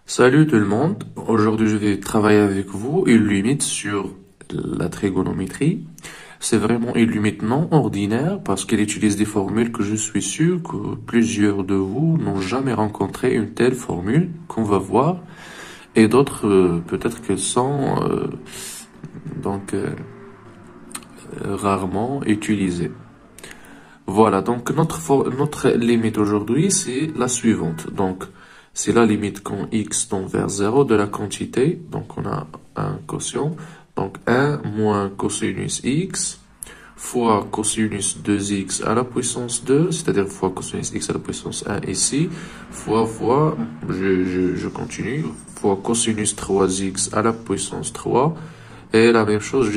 Salut tout le monde, aujourd'hui je vais travailler avec vous une limite sur la trigonométrie. C'est vraiment une limite non ordinaire parce qu'elle utilise des formules que je suis sûr que plusieurs de vous n'ont jamais rencontré une telle formule qu'on va voir et d'autres peut-être qu'elles sont donc rarement utilisées. Voilà, donc notre limite aujourd'hui, c'est la suivante. Donc, c'est la limite quand x tend vers 0 de la quantité. Donc, on a un quotient. Donc, 1 moins cosinus x fois cosinus 2x à la puissance 2, c'est-à-dire fois cosinus x à la puissance 1 ici, je continue, fois cosinus 3x à la puissance 3, et la même chose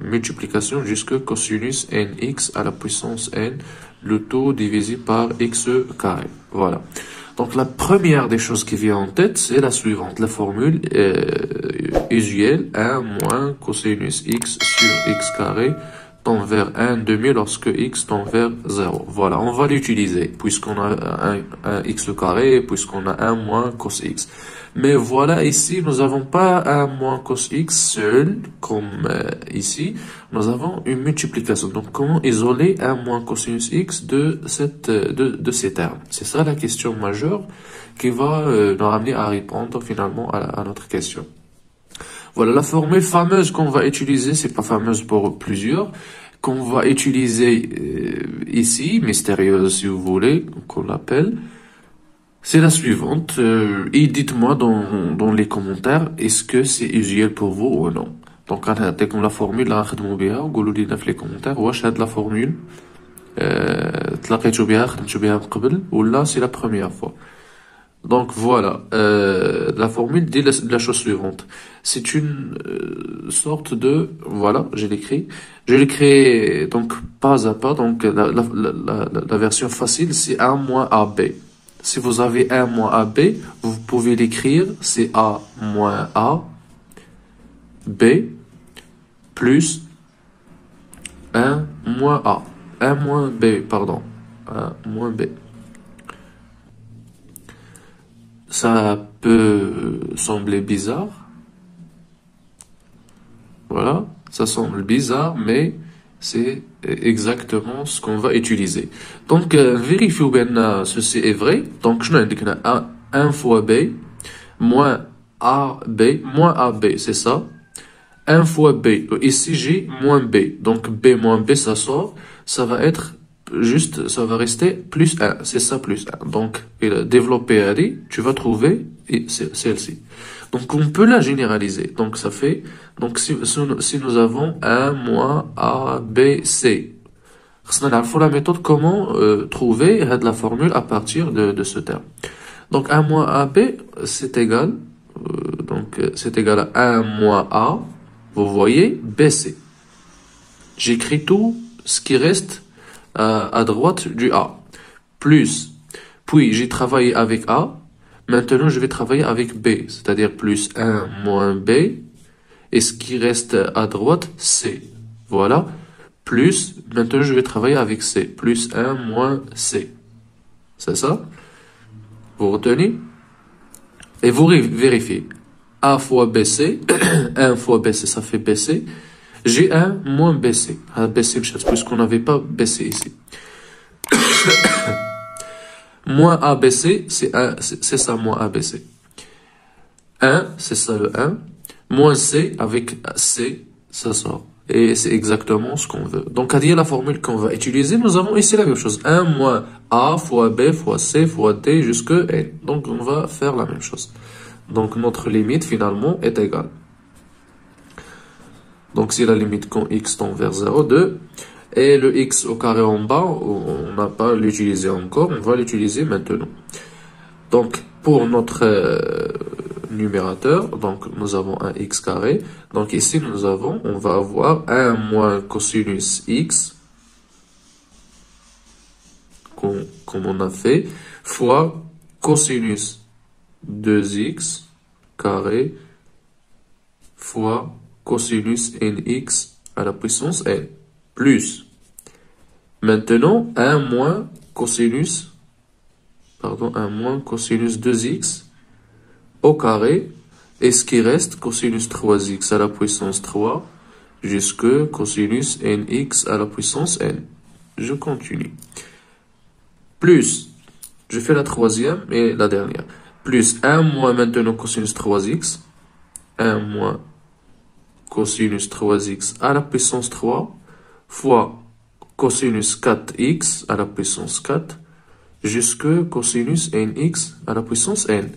multiplication jusque cosinus nx à la puissance n, le tout divisé par x carré. Voilà. Donc la première des choses qui vient en tête, c'est la suivante, la formule usuelle 1 moins cosinus x sur x carré tend vers 1 demi lorsque x tend vers 0. Voilà, on va l'utiliser puisqu'on a un x carré, puisqu'on a 1 moins cos x. Mais voilà, ici, nous n'avons pas un moins cos x seul, comme ici. Nous avons une multiplication. Donc, comment isoler un moins cosinus x de ces termes? C'est ça la question majeure qui va nous ramener à répondre finalement à notre question. Voilà, la formule fameuse qu'on va utiliser, c'est pas fameuse pour plusieurs, qu'on va utiliser ici, mystérieuse si vous voulez, qu'on l'appelle. C'est la suivante, et dites-moi dans les commentaires, est-ce que c'est usuel pour vous ou non? Donc, comme la formule, là, نخدموا بها وقولوا لنا في les commentaires, واش هاد la formule, تلاقيتوا بها, خدمتوا بها من قبل, ou là, c'est la première fois. Donc, voilà, la formule dit la chose suivante. C'est une sorte de, voilà, je l'écris donc pas à pas, donc la version facile, c'est 1 moins AB. Si vous avez 1 moins AB, vous pouvez l'écrire, c'est A moins A, B, plus 1 moins A. 1 moins B, pardon. 1 moins B. Ça peut sembler bizarre. Voilà, ça semble bizarre, mais c'est exactement ce qu'on va utiliser. Donc, vérifiez bien ceci est vrai. Donc, je n'ai 1 fois B, moins AB, c'est ça. 1 fois B, ici j'ai moins B. Donc, B moins B, ça sort. Ça va être juste, ça va rester plus 1. C'est ça, plus 1. Donc, développer AD, tu vas trouver celle-ci. Donc, on peut la généraliser. Donc, ça fait, donc, si nous avons 1 moins A, B, C. On a la méthode comment trouver la formule à partir de ce terme. Donc, 1 moins AB, c'est égal, c'est égal à 1 moins A, vous voyez, BC. J'écris tout ce qui reste à droite du A. Puis j'ai travaillé avec A, maintenant je vais travailler avec B, c'est-à-dire plus 1 moins B, et ce qui reste à droite, C. Voilà. Plus, maintenant je vais travailler avec C, plus 1 moins C. C'est ça? Vous retenez? Et vous vérifiez. A fois BC, 1 fois BC, ça fait BC. J'ai 1 moins BC. BC, puisqu'on n'avait pas BC ici. Moins ABC, c'est ça, moins ABC. 1, c'est ça le 1. Moins C, avec C, ça sort. Et c'est exactement ce qu'on veut. Donc, à dire la formule qu'on va utiliser, nous avons ici la même chose. 1 moins A fois B fois C fois D jusque N. Donc, on va faire la même chose. Donc, notre limite, finalement, est égale. Donc, c'est la limite quand x tend vers 0, 2. Et le x au carré en bas, on n'a pas l'utilisé encore, on va l'utiliser maintenant. Donc, pour notre numérateur, donc nous avons un x carré. Donc ici, on va avoir 1 moins cosinus x, comme on a fait, fois cosinus 2x carré fois cosinus nx à la puissance n. Plus. Maintenant, 1 moins cosinus pardon, 1 moins cosinus 2x au carré. Et ce qui reste, cosinus 3x à la puissance 3 jusque cosinus nx à la puissance n. Je continue. Plus, je fais la troisième et la dernière. Plus 1 moins maintenant cosinus 3x. 1 moins cosinus 3x à la puissance 3 fois cosinus 4x à la puissance 4 jusque cosinus nx à la puissance n.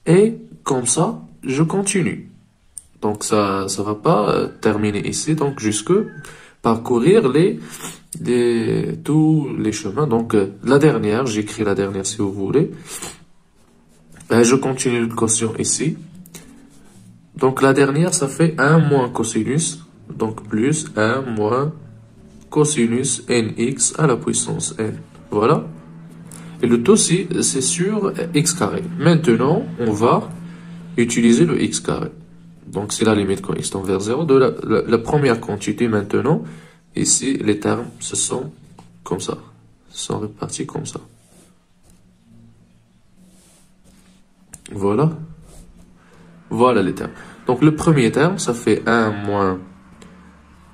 Et comme ça, je continue. Donc ça va pas terminer ici, donc jusque parcourir tous les chemins. Donc la dernière, j'écris la dernière si vous voulez. Je continue le quotient ici. Donc la dernière, ça fait 1 moins cosinus, donc plus 1 moins cosinus nx à la puissance n. Voilà. Et le tout, c'est sur x carré. Maintenant, on va utiliser le x carré. Donc c'est la limite quand x tend vers 0 de la première quantité maintenant. Ici, les termes, ce sont comme ça. Sont répartis comme ça. Voilà. Voilà les termes. Donc le premier terme, ça fait 1 moins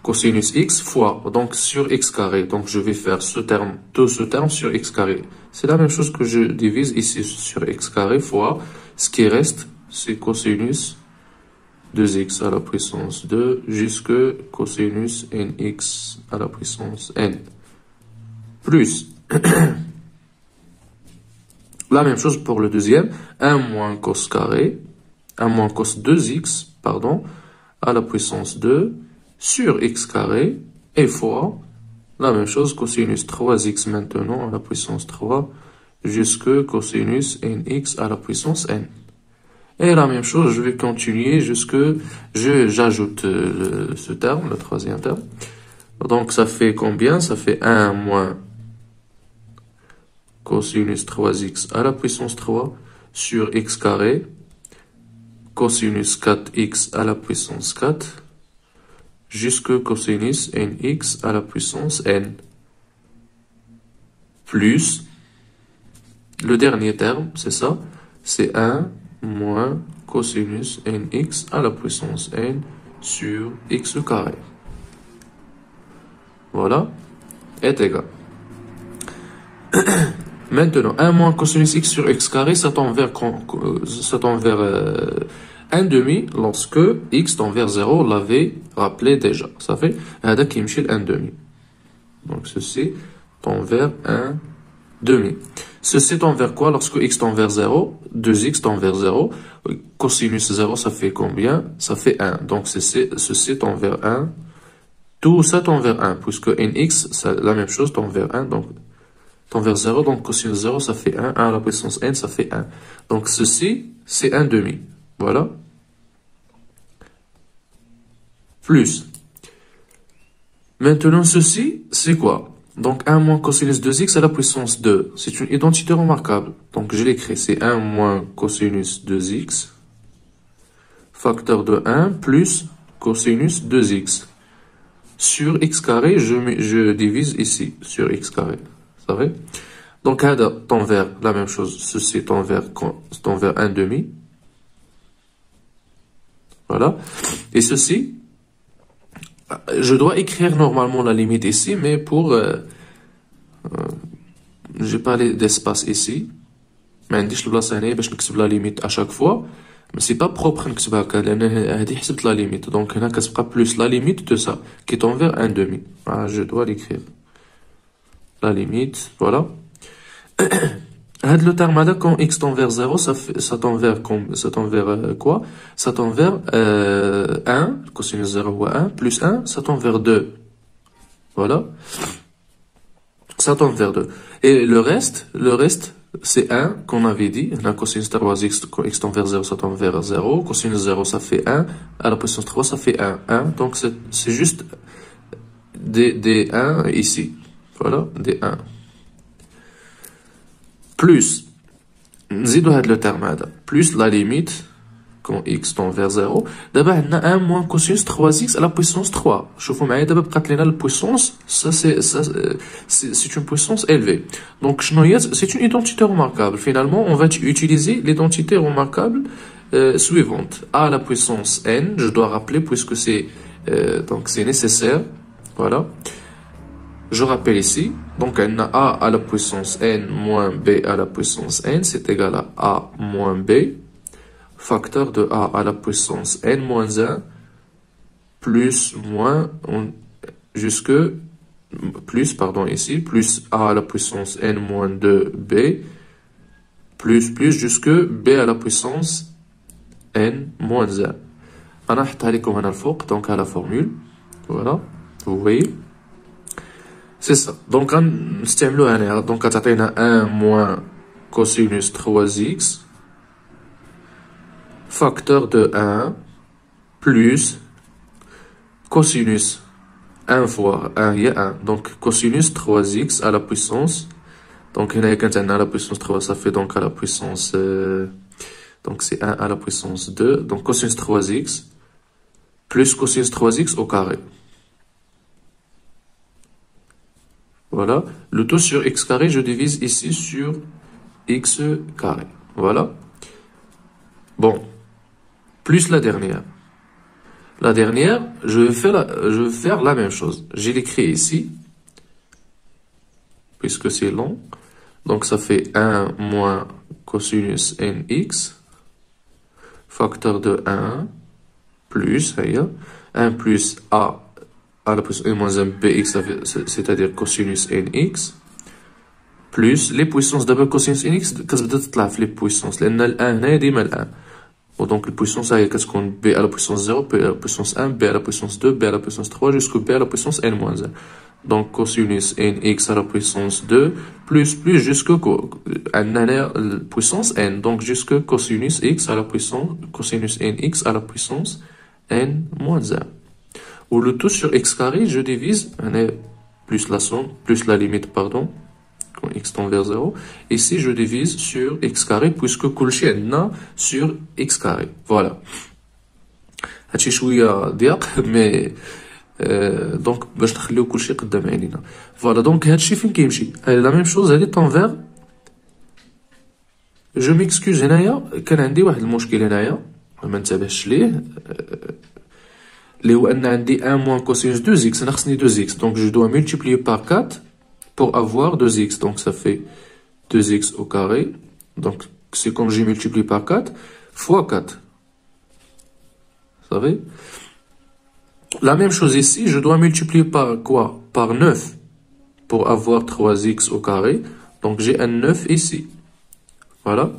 cosinus x fois, donc sur x carré. Donc je vais faire ce terme, tout ce terme sur x carré. C'est la même chose que je divise ici sur x carré fois, ce qui reste, c'est cosinus 2x à la puissance 2 jusque cosinus nx à la puissance n. Plus, la même chose pour le deuxième, 1 moins cos carré, 1 moins cos 2x, pardon, à la puissance 2 sur x carré et fois la même chose cosinus 3x maintenant à la puissance 3 jusque cosinus nx à la puissance n. Et la même chose, je vais continuer jusque j'ajoute ce terme, le troisième terme. Donc ça fait combien? Ça fait 1 moins cosinus 3x à la puissance 3 sur x carré cosinus 4x à la puissance 4 jusque cosinus nx à la puissance n. Plus, le dernier terme, c'est ça, c'est 1 moins cosinus nx à la puissance n sur x carré. Voilà, est égal. Maintenant, 1 moins cosinus x sur x carré, ça tend vers 1 demi lorsque x tend vers 0, on l'avait rappelé déjà. Ça fait هذا كيمشي ل 1 demi. Donc ceci tend vers 1 demi. Ceci tend vers quoi lorsque x tend vers 0? 2x tend vers 0. Cosinus 0, ça fait combien? Ça fait 1. Donc ceci tend vers 1. Tout ça tend vers 1, puisque nx, c'est la même chose, tend vers 1. Donc tend vers 0, donc cosinus 0, ça fait 1. 1 à la puissance n, ça fait 1. Donc ceci, c'est 1 demi. Voilà. Plus. Maintenant, ceci, c'est quoi? Donc 1 moins cosinus 2x à la puissance 2. C'est une identité remarquable. Donc je l'écris, c'est 1 moins cosinus 2x, facteur de 1, plus cosinus 2x. Sur x carré, je divise ici, sur x carré. Ça va? Donc, tend vers la même chose. Ceci tend vers 1 demi. Voilà. Et ceci, je dois écrire normalement la limite ici, mais j'ai pas d'espace ici. ما عنديش البلاصه هنا باش نكتب لا ليميت à chaque fois. Mais c'est pas propre نكتبها هكا لان هذه حسبت la limite. Donc هنا كتبقى plus la limite de ça qui tend vers 1 demi. Je dois l'écrire. La limite, voilà. Le terme là, quand x tend vers 0, ça tend vers quoi? Ça tend vers 1, cosinus 0 ou 1, plus 1, ça tend vers 2. Voilà. Ça tend vers 2. Et le reste, c'est 1 qu'on avait dit. La cosinus 3x, quand x tend vers 0, ça tend vers 0. Cosinus 0, ça fait 1. À la puissance 3, ça fait 1. 1. Donc c'est juste des 1 ici. Voilà, des 1. Plus, نزيدو هاد le terme هذا. Plus la limite quand x tend vers 0. D'abord, on a 1 moins cosinus 3x à la puissance 3. Je vous montre d'abord la puissance. Ça, c'est une puissance élevée. Donc, c'est une identité remarquable. Finalement, on va utiliser l'identité remarquable suivante. A à la puissance n, je dois rappeler puisque donc c'est nécessaire. Voilà. Je rappelle ici. Donc, on a A à la puissance n moins B à la puissance n, c'est égal à A moins B. Facteur de A à la puissance n moins 1 plus moins ici, plus A à la puissance n moins 2b plus jusque b à la puissance n moins 1. On a donc à la formule. Voilà, vous voyez. C'est ça. Donc, on a donc, on a 1 moins cosinus 3x facteur de 1 plus cosinus 1 fois 1, il y a 1. Donc, cosinus 3x à la puissance. Donc, quand on a la puissance 3, ça fait donc à la puissance... donc, c'est 1 à la puissance 2. Donc, cosinus 3x plus cosinus 3x au carré. Voilà. Le tout sur x carré, je divise ici sur x carré. Voilà. Bon. Plus la dernière. La dernière, je vais faire la même chose. J'ai l'écrit ici. Puisque c'est long. Donc, ça fait 1 moins cosinus nx. Facteur de 1. Plus, 1 plus a à la puissance n moins 1 bx, c'est-à-dire cosinus nx. Plus les puissances d'abord cosinus nx, كتبدا تطلع في les puissances. لأن ال 1 هنا ديما ال 1. Donc, la puissance A كتكون b à la puissance 0, b à la puissance 1, b à la puissance 2, b à la puissance 3, jusqu'au b à la puissance n moins 1. Donc, cosinus nx à la puissance 2, plus jusqu'au la puissance n. Donc, jusque cosinus x à la puissance, cosinus nx à la puissance n moins 1. Ou le tout sur x carré, je divise, plus la somme, plus la limite, pardon, quand x tend vers 0. Ici, je divise sur x carré, puisque كلشي عندنا sur x carré. Voilà. هادشي شوية ضيق, mais donc باش نخليو كلشي قدام عينينا. Voilà, donc هادشي فين كيمشي. La même chose, هادي tend vers. Je m'excuse هنايا, كان عندي واحد المشكل هنايا, ما انتبهش ليه. اللي هو ان عندي 1 moins cosinus 2x, ناقصني 2x, donc je dois multiplier par 4 pour avoir 2x, donc ça fait 2x au carré, donc c'est comme j'ai multiplié par 4 fois 4. Vous savez? La même chose ici, je dois multiplier par quoi? Par 9 pour avoir 3x au carré, donc j'ai un 9 ici. Voilà.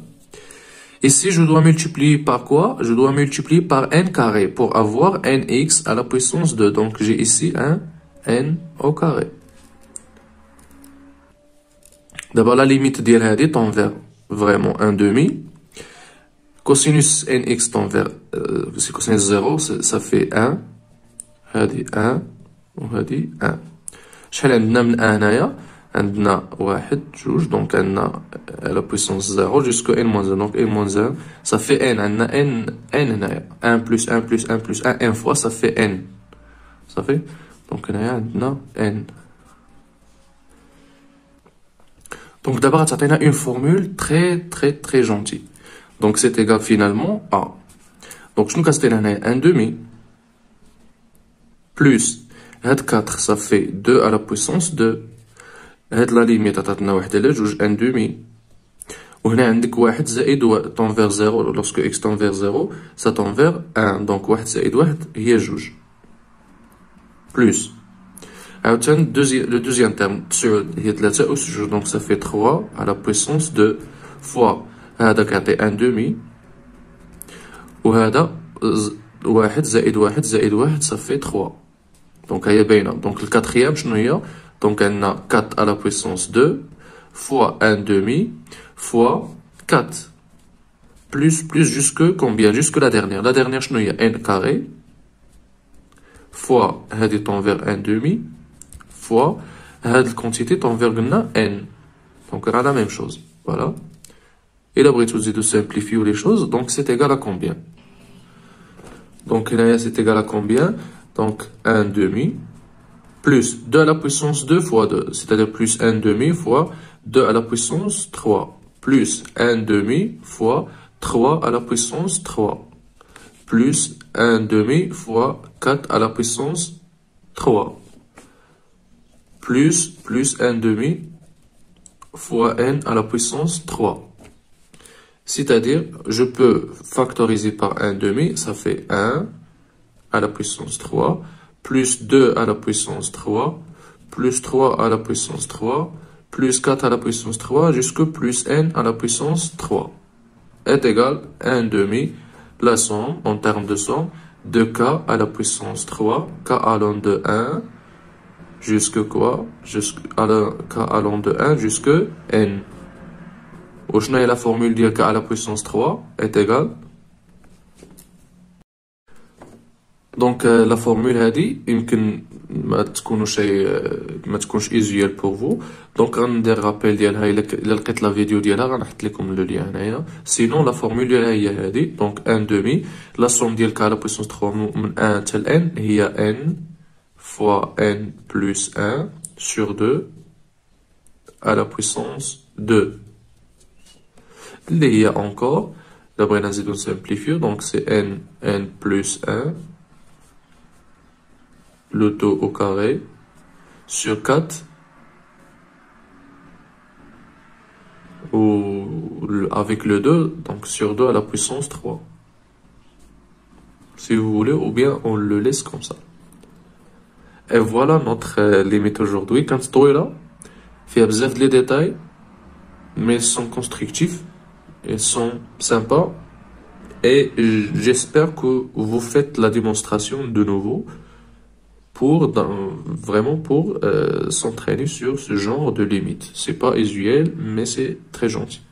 Ici, je dois multiplier par quoi? Je dois multiplier par n carré pour avoir nx à la puissance 2. Donc, j'ai ici un n au carré. D'abord, la limite d'il hadi tend vers vraiment 1 demi. Cosinus nx tend vers, c'est cosinus 0, ça fait 1. Hadi 1, ou hadi 1. شحال عندنا من 1 هنايا؟ عندنا 1, 2, donc on a la puissance 0 jusqu'à n-1, donc n-1, ça fait n, on a n, 1 plus 1 plus 1 plus 1, n fois, ça fait n. Ça fait? Donc on a n. Donc d'abord, on a une formule très gentille. Donc c'est égal finalement à. Donc je nous casse 1 demi plus 4, ça fait 2 à la puissance 2. هاد لا ليميت عطاتنا واحد على جوج ان دومي, وهنا عندك واحد زائد طون فيغ زيرو, لوسكو اكس طون فيغ زيرو سا طون فيغ ان, دونك واحد زائد واحد هي جوج بلوس عاوتاني لو دوزيام تيرم 9 هي 3 أس جوج, دونك سا في 3 على بويسونس 2 فوا هذا كيعطي ان دومي, وهذا واحد زائد واحد زائد واحد سا في 3, دونك هي باينة. دونك الكاتريام شنو هي؟ Donc, on a 4 à la puissance 2 fois 1 demi fois 4. Plus jusque combien? Jusque la dernière. La dernière, je n'ai n carré fois هذه tend vers 1 demi fois هذه quantité tend vers n. Donc, on a la même chose. Voilà. Et la bride de simplifier les choses. Donc, c'est égal à combien? Donc, là, c'est égal à combien? Donc, 1 demi plus 2 à la puissance 2 fois 2, c'est-à-dire plus 1 demi fois 2 à la puissance 3, plus 1 demi fois 3 à la puissance 3, plus 1 demi fois 4 à la puissance 3, plus 1 demi fois n à la puissance 3. C'est-à-dire, je peux factoriser par 1 demi, ça fait 1 à la puissance 3, plus 2 à la puissance 3, plus 3 à la puissance 3, plus 4 à la puissance 3, jusqu'à plus n à la puissance 3, est égal à 1 demi, la somme, en termes de somme, de k à la puissance 3, k allant de 1, jusque quoi? Jusqu'à k allant de 1 jusque n. وشنو هي la formule ديال k à la puissance 3 est égale. Donc la formule هذه يمكن ما تكونش ايزيال بور فو. دونك غندير رابيل ديالها الا لقيت لا فيديو ديالها غنحط لكم لو لين هنايا. سينون لا فورمول ديالها هي هذه. دونك 1 دومي لا سوم ديال k على بويسونس 3 من 1 حتى n هي n fois n plus 1 sur 2 à la puissance 2 اللي هي encore لا بغينا نزيدو نسامبليفيو. دونك سي n plus 1 le taux au carré sur 4 ou avec le 2, donc sur 2 à la puissance 3. Si vous voulez, ou bien on le laisse comme ça. Et voilà notre limite aujourd'hui. Quand c'est là, il y a besoin de les détails, mais ils sont constructifs, ils sont sympas. Et j'espère que vous faites la démonstration de nouveau vraiment pour s'entraîner sur ce genre de limite. C'est pas usuel, mais c'est très gentil.